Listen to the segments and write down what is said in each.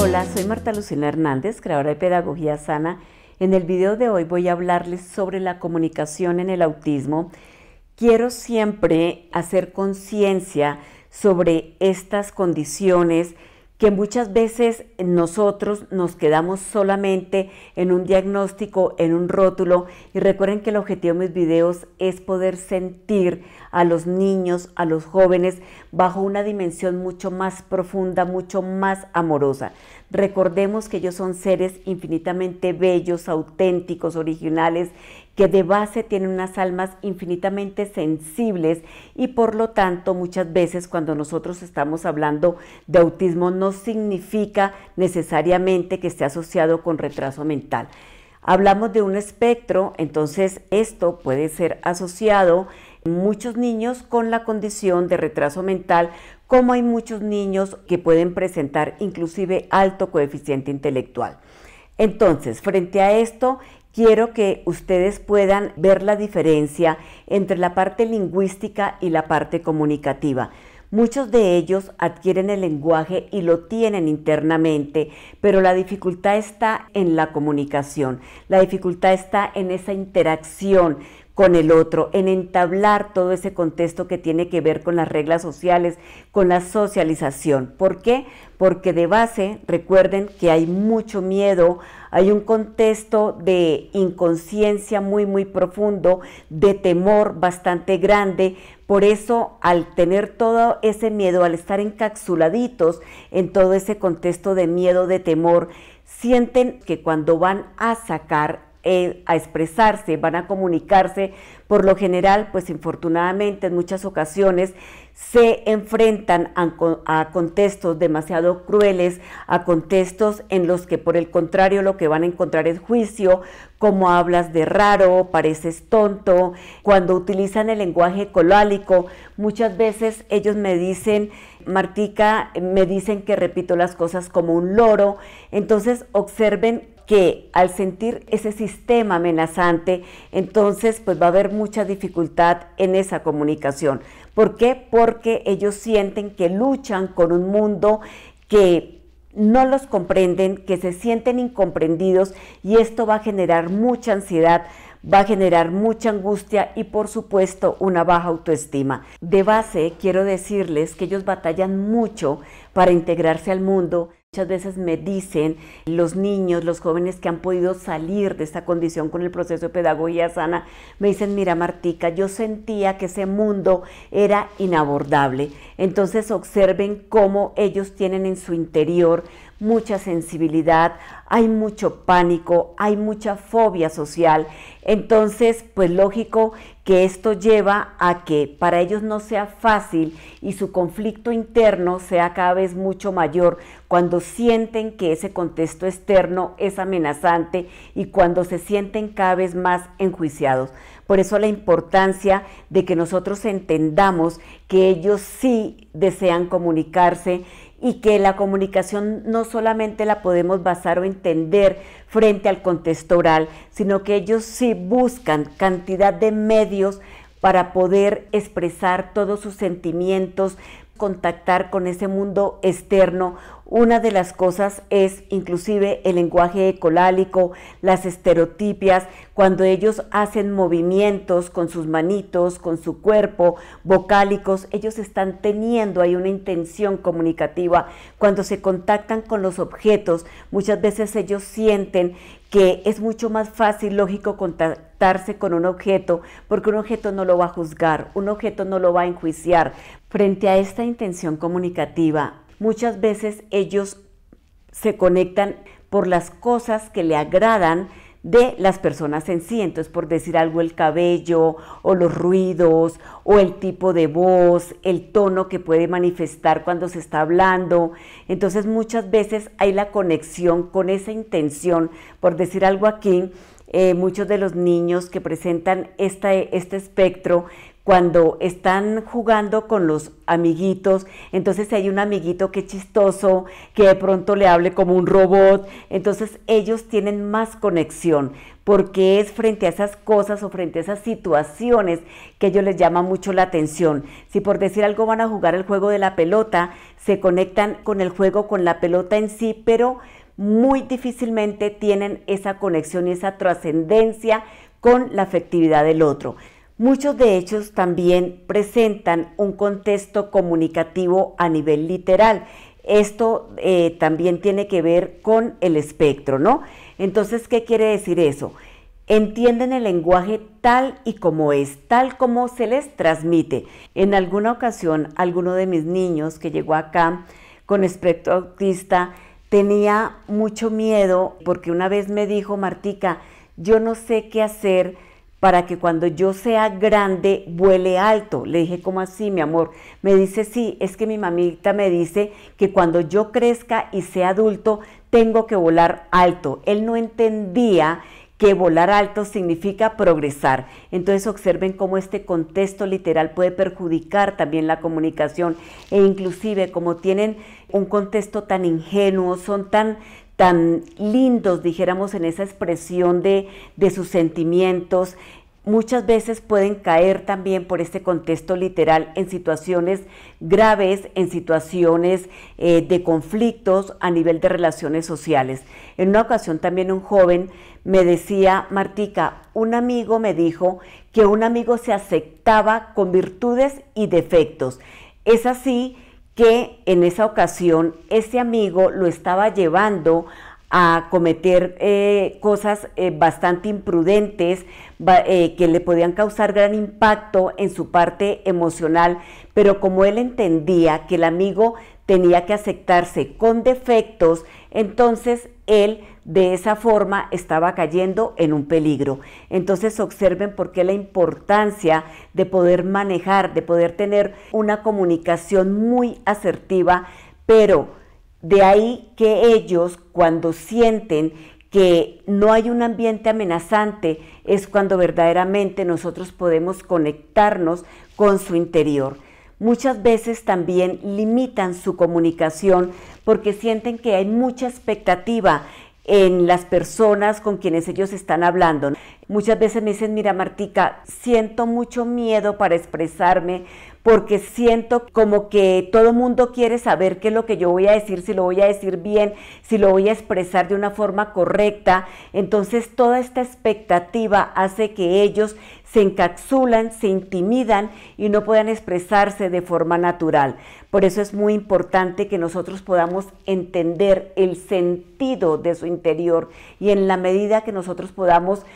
Hola, soy Marta Lucina Hernández, creadora de Pedagogía Sana. En el video de hoy voy a hablarles sobre la comunicación en el autismo. Quiero siempre hacer conciencia sobre estas condiciones que muchas veces nosotros nos quedamos solamente en un diagnóstico, en un rótulo, y recuerden que el objetivo de mis videos es poder sentir a los niños, a los jóvenes, bajo una dimensión mucho más profunda, mucho más amorosa. Recordemos que ellos son seres infinitamente bellos, auténticos, originales, que de base tienen unas almas infinitamente sensibles y por lo tanto muchas veces cuando nosotros estamos hablando de autismo no significa necesariamente que esté asociado con retraso mental. Hablamos de un espectro, entonces esto puede ser asociado en muchos niños con la condición de retraso mental, como hay muchos niños que pueden presentar inclusive alto coeficiente intelectual. Entonces, frente a esto, quiero que ustedes puedan ver la diferencia entre la parte lingüística y la parte comunicativa. Muchos de ellos adquieren el lenguaje y lo tienen internamente, pero la dificultad está en la comunicación, la dificultad está en esa interacción con el otro, en entablar todo ese contexto que tiene que ver con las reglas sociales, con la socialización. ¿Por qué? Porque de base, recuerden que hay mucho miedo, hay un contexto de inconsciencia muy profundo, de temor bastante grande. Por eso, al tener todo ese miedo, al estar encapsuladitos en todo ese contexto de miedo, de temor, sienten que cuando van a sacar a expresarse, van a comunicarse, por lo general, pues infortunadamente en muchas ocasiones se enfrentan a contextos demasiado crueles, a contextos en los que por el contrario lo que van a encontrar es juicio, como hablas de raro, pareces tonto. Cuando utilizan el lenguaje colálico, muchas veces ellos me dicen, Martica, me dicen que repito las cosas como un loro. Entonces observen que al sentir ese sistema amenazante, entonces pues va a haber mucha dificultad en esa comunicación. ¿Por qué? Porque ellos sienten que luchan con un mundo que no los comprenden, que se sienten incomprendidos, y esto va a generar mucha ansiedad, va a generar mucha angustia y por supuesto una baja autoestima. De base quiero decirles que ellos batallan mucho para integrarse al mundo. Muchas veces me dicen los niños, los jóvenes que han podido salir de esta condición con el proceso de pedagogía sana, me dicen, mira Martica, yo sentía que ese mundo era inabordable. Entonces observen cómo ellos tienen en su interior mucha sensibilidad, hay mucho pánico, hay mucha fobia social. Entonces, pues lógico que esto lleva a que para ellos no sea fácil y su conflicto interno sea cada vez mucho mayor cuando sienten que ese contexto externo es amenazante y cuando se sienten cada vez más enjuiciados. Por eso la importancia de que nosotros entendamos que ellos sí desean comunicarse y que la comunicación no solamente la podemos basar o entender frente al contexto oral, sino que ellos sí buscan cantidad de medios para poder expresar todos sus sentimientos, contactar con ese mundo externo. Una de las cosas es inclusive el lenguaje colálico, las estereotipias, cuando ellos hacen movimientos con sus manitos, con su cuerpo, vocálicos, ellos están teniendo ahí una intención comunicativa. Cuando se contactan con los objetos, muchas veces ellos sienten que es mucho más fácil, lógico, contactarse con un objeto, porque un objeto no lo va a juzgar, un objeto no lo va a enjuiciar. Frente a esta intención comunicativa, muchas veces ellos se conectan por las cosas que le agradan de las personas en sí. Entonces, por decir algo, el cabello o los ruidos o el tipo de voz, el tono que puede manifestar cuando se está hablando. Entonces, muchas veces hay la conexión con esa intención. Por decir algo aquí, muchos de los niños que presentan este espectro cuando están jugando con los amiguitos, entonces hay un amiguito que es chistoso, que de pronto le hable como un robot, entonces ellos tienen más conexión, porque es frente a esas cosas o frente a esas situaciones que a ellos les llama mucho la atención. Si por decir algo van a jugar el juego de la pelota, se conectan con el juego, con la pelota en sí, pero muy difícilmente tienen esa conexión y esa trascendencia con la afectividad del otro. Muchos de ellos también presentan un contexto comunicativo a nivel literal. Esto también tiene que ver con el espectro, ¿no? Entonces, ¿qué quiere decir eso? Entienden el lenguaje tal y como es, tal como se les transmite. En alguna ocasión, alguno de mis niños que llegó acá con espectro autista tenía mucho miedo porque una vez me dijo: Martica, yo no sé qué hacer para que cuando yo sea grande vuele alto. Le dije: ¿cómo así, mi amor? Me dice: sí, es que mi mamita me dice que cuando yo crezca y sea adulto tengo que volar alto. Él no entendía que volar alto significa progresar. Entonces observen cómo este contexto literal puede perjudicar también la comunicación, e inclusive como tienen un contexto tan ingenuo, son tan lindos, dijéramos, en esa expresión de sus sentimientos, muchas veces pueden caer también por este contexto literal en situaciones graves, en situaciones de conflictos a nivel de relaciones sociales. En una ocasión también un joven me decía: Martica, un amigo me dijo que un amigo se aceptaba con virtudes y defectos. Es así que en esa ocasión ese amigo lo estaba llevando a cometer cosas bastante imprudentes que le podían causar gran impacto en su parte emocional, pero como él entendía que el amigo tenía que aceptarse con defectos, entonces él de esa forma estaba cayendo en un peligro. Entonces observen por qué la importancia de poder manejar, de poder tener una comunicación muy asertiva, pero de ahí que ellos, cuando sienten que no hay un ambiente amenazante, es cuando verdaderamente nosotros podemos conectarnos con su interior. Muchas veces también limitan su comunicación porque sienten que hay mucha expectativa en las personas con quienes ellos están hablando. Muchas veces me dicen: mira, Martica, siento mucho miedo para expresarme porque siento como que todo el mundo quiere saber qué es lo que yo voy a decir, si lo voy a decir bien, si lo voy a expresar de una forma correcta. Entonces toda esta expectativa hace que ellos se encapsulan, se intimidan y no puedan expresarse de forma natural. Por eso es muy importante que nosotros podamos entender el sentido de su interior, y en la medida que nosotros podamos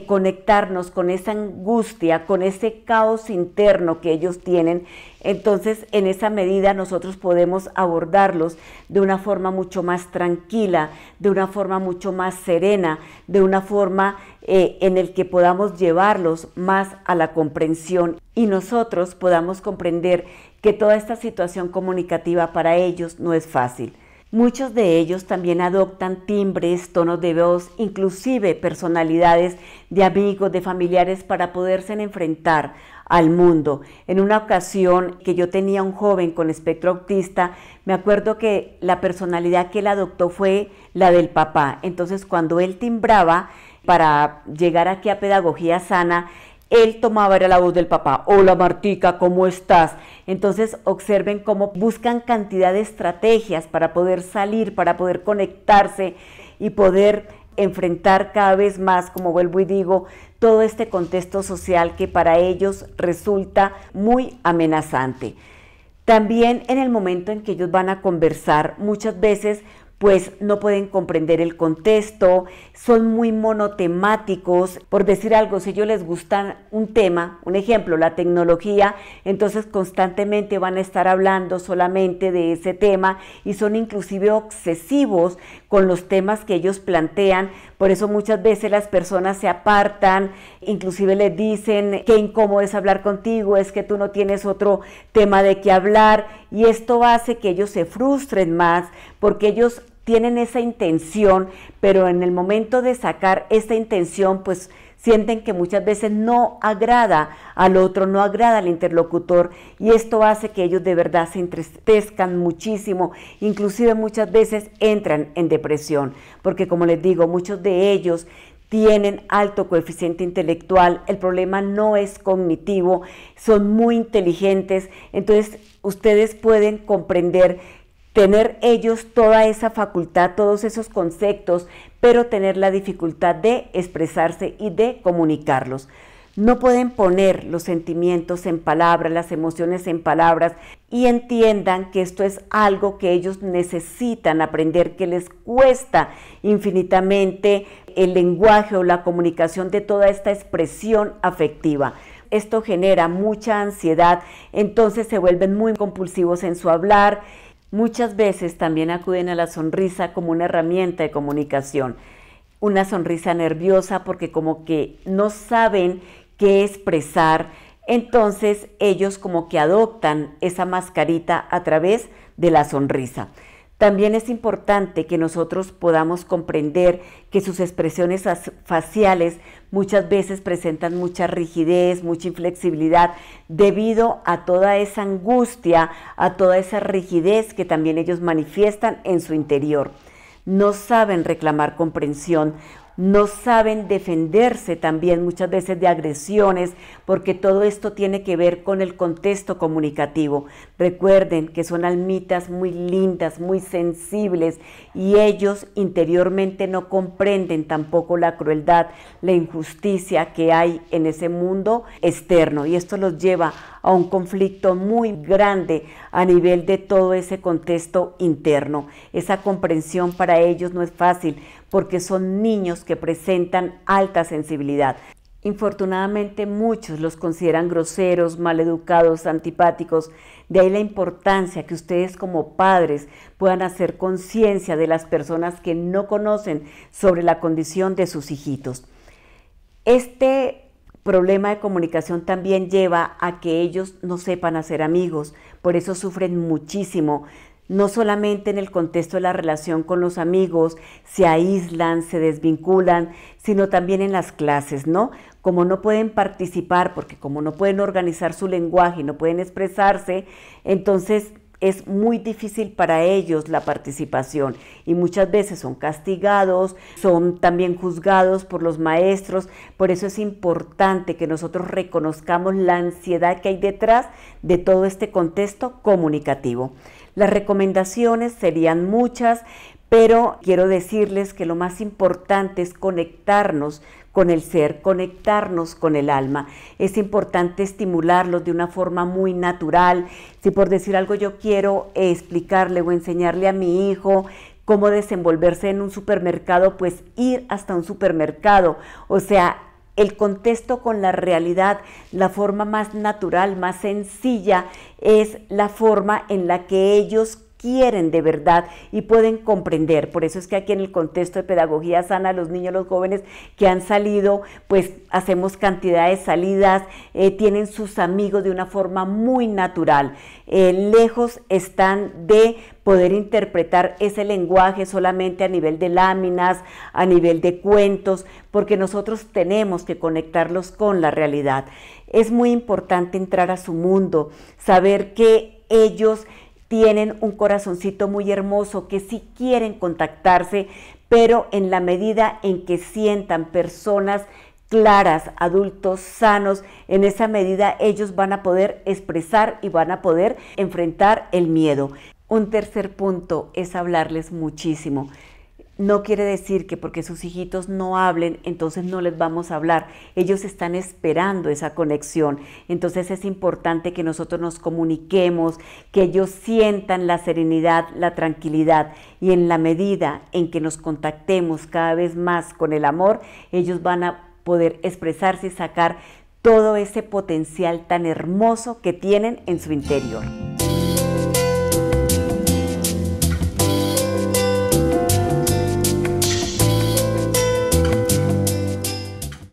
conectarnos con esa angustia, con ese caos interno que ellos tienen, entonces en esa medida nosotros podemos abordarlos de una forma mucho más tranquila, de una forma mucho más serena, de una forma en el que podamos llevarlos más a la comprensión y nosotros podamos comprender que toda esta situación comunicativa para ellos no es fácil. Muchos de ellos también adoptan timbres, tonos de voz, inclusive personalidades de amigos, de familiares, para poderse enfrentar al mundo. En una ocasión que yo tenía un joven con espectro autista, me acuerdo que la personalidad que él adoptó fue la del papá. Entonces, cuando él timbraba para llegar aquí a Pedagogía Sana, él tomaba, era la voz del papá: hola Martica, ¿cómo estás? Entonces observen cómo buscan cantidad de estrategias para poder salir, para poder conectarse y poder enfrentar cada vez más, como vuelvo y digo, todo este contexto social que para ellos resulta muy amenazante. También en el momento en que ellos van a conversar, muchas veces pues no pueden comprender el contexto, son muy monotemáticos. Por decir algo, si a ellos les gusta un tema, un ejemplo, la tecnología, entonces constantemente van a estar hablando solamente de ese tema y son inclusive obsesivos con los temas que ellos plantean. Por eso muchas veces las personas se apartan, inclusive les dicen: qué incómodo es hablar contigo, es que tú no tienes otro tema de qué hablar, y esto hace que ellos se frustren más porque ellos tienen esa intención, pero en el momento de sacar esta intención pues sienten que muchas veces no agrada al otro, no agrada al interlocutor, y esto hace que ellos de verdad se entristezcan muchísimo, inclusive muchas veces entran en depresión, porque como les digo, muchos de ellos tienen alto coeficiente intelectual, el problema no es cognitivo, son muy inteligentes, entonces ustedes pueden comprender, tener ellos toda esa facultad, todos esos conceptos, pero tener la dificultad de expresarse y de comunicarlos. No pueden poner los sentimientos en palabras, las emociones en palabras, y entiendan que esto es algo que ellos necesitan aprender, que les cuesta infinitamente el lenguaje o la comunicación de toda esta expresión afectiva. Esto genera mucha ansiedad, entonces se vuelven muy compulsivos en su hablar. Muchas veces también acuden a la sonrisa como una herramienta de comunicación. Una sonrisa nerviosa porque como que no saben qué expresar, entonces ellos como que adoptan esa mascarita a través de la sonrisa. También es importante que nosotros podamos comprender que sus expresiones faciales muchas veces presentan mucha rigidez, mucha inflexibilidad, debido a toda esa angustia, a toda esa rigidez que también ellos manifiestan en su interior. No saben reclamar comprensión, no saben defenderse también muchas veces de agresiones, porque todo esto tiene que ver con el contexto comunicativo. Recuerden que son almitas muy lindas, muy sensibles, y ellos interiormente no comprenden tampoco la crueldad, la injusticia que hay en ese mundo externo, y esto los lleva a un conflicto muy grande a nivel de todo ese contexto interno. Esa comprensión para ellos no es fácil, porque son niños que presentan alta sensibilidad. Infortunadamente muchos los consideran groseros, maleducados, antipáticos. De ahí la importancia que ustedes como padres puedan hacer conciencia de las personas que no conocen sobre la condición de sus hijitos. Este problema de comunicación también lleva a que ellos no sepan hacer amigos, por eso sufren muchísimo. No solamente en el contexto de la relación con los amigos, se aíslan, se desvinculan, sino también en las clases, ¿no? Como no pueden participar, porque como no pueden organizar su lenguaje y no pueden expresarse, entonces es muy difícil para ellos la participación, y muchas veces son castigados, son también juzgados por los maestros. Por eso es importante que nosotros reconozcamos la ansiedad que hay detrás de todo este contexto comunicativo. Las recomendaciones serían muchas, pero quiero decirles que lo más importante es conectarnos con el ser, conectarnos con el alma. Es importante estimularlos de una forma muy natural. Si por decir algo yo quiero explicarle o enseñarle a mi hijo cómo desenvolverse en un supermercado, pues ir hasta un supermercado. O sea, el contexto con la realidad, la forma más natural, más sencilla, es la forma en la que ellos quieren de verdad y pueden comprender. Por eso es que aquí en el contexto de pedagogía sana, los niños, los jóvenes que han salido, pues hacemos cantidad de salidas, tienen sus amigos de una forma muy natural. Lejos están de poder interpretar ese lenguaje solamente a nivel de láminas, a nivel de cuentos, porque nosotros tenemos que conectarlos con la realidad. Es muy importante entrar a su mundo, saber que ellos tienen un corazoncito muy hermoso, que sí quieren contactarse, pero en la medida en que sientan personas claras, adultos sanos, en esa medida ellos van a poder expresar y van a poder enfrentar el miedo. Un tercer punto es hablarles muchísimo. No quiere decir que porque sus hijitos no hablen, entonces no les vamos a hablar. Ellos están esperando esa conexión. Entonces es importante que nosotros nos comuniquemos, que ellos sientan la serenidad, la tranquilidad. Y en la medida en que nos contactemos cada vez más con el amor, ellos van a poder expresarse y sacar todo ese potencial tan hermoso que tienen en su interior.